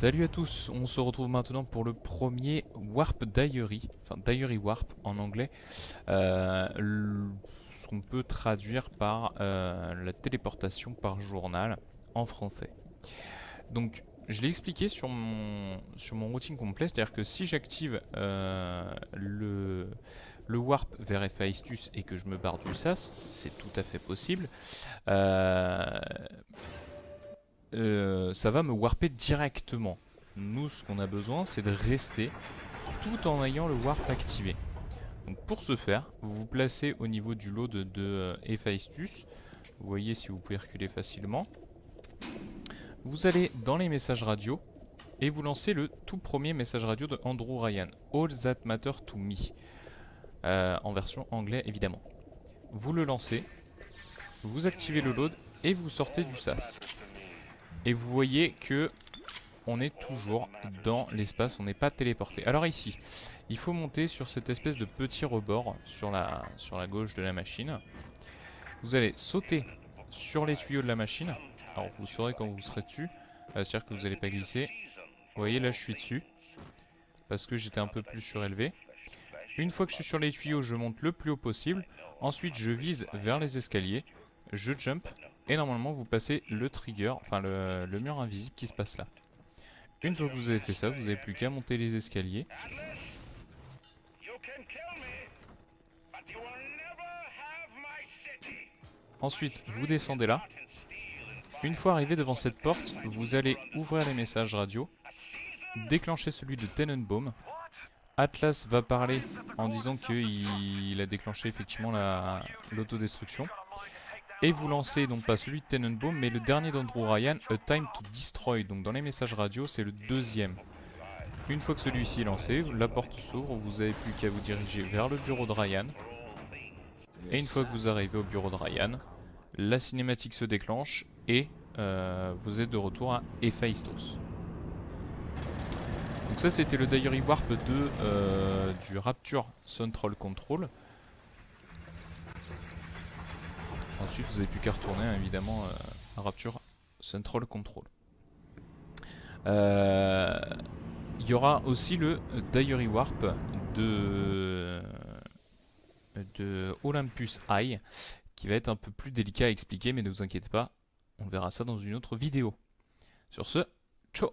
Salut à tous, on se retrouve maintenant pour le premier Warp Diary, enfin Diary Warp en anglais, ce qu'on peut traduire par la téléportation par journal en français. Donc je l'ai expliqué sur mon routing complet, c'est-à-dire que si j'active le warp vers Héphaïstus et que je me barre du sas, c'est tout à fait possible, euh, ça va me warper directement. Nous, ce qu'on a besoin, c'est de rester tout en ayant le warp activé. Donc pour ce faire, vous vous placez au niveau du load de Héphaïstus. Vous voyez si vous pouvez reculer facilement. Vous allez dans les messages radio et vous lancez le tout premier message radio de Andrew Ryan, All That Matter to Me, en version anglais évidemment. Vous le lancez, vous activez le load et vous sortez du sas. Et vous voyez que on est toujours dans l'espace, on n'est pas téléporté. Alors ici, il faut monter sur cette espèce de petit rebord sur la gauche de la machine. Vous allez sauter sur les tuyaux de la machine. Alors vous saurez quand vous serez dessus, c'est-à-dire que vous n'allez pas glisser. Vous voyez là je suis dessus, parce que j'étais un peu plus surélevé. Une fois que je suis sur les tuyaux, je monte le plus haut possible. Ensuite je vise vers les escaliers, je jump, et normalement vous passez le trigger, enfin le mur invisible qui se passe là. Une fois que vous avez fait ça, vous n'avez plus qu'à monter les escaliers. Ensuite, vous descendez là. Une fois arrivé devant cette porte, vous allez ouvrir les messages radio, déclencher celui de Tenenbaum. Atlas va parler en disant qu'il a déclenché effectivement l'autodestruction. Et vous lancez donc pas celui de Tenenbaum, mais le dernier d'Andrew Ryan, A Time to Destroy. Donc dans les messages radio, c'est le deuxième. Une fois que celui-ci est lancé, la porte s'ouvre, vous n'avez plus qu'à vous diriger vers le bureau de Ryan. Et une fois que vous arrivez au bureau de Ryan, la cinématique se déclenche et vous êtes de retour à Héphaïstos. Donc ça c'était le Diary Warp du Rapture Central Control. Ensuite vous n'avez plus qu'à retourner évidemment à Rapture Central Control. Il y aura aussi le Diary Warp de Olympus High qui va être un peu plus délicat à expliquer, mais ne vous inquiétez pas, on verra ça dans une autre vidéo. Sur ce, ciao!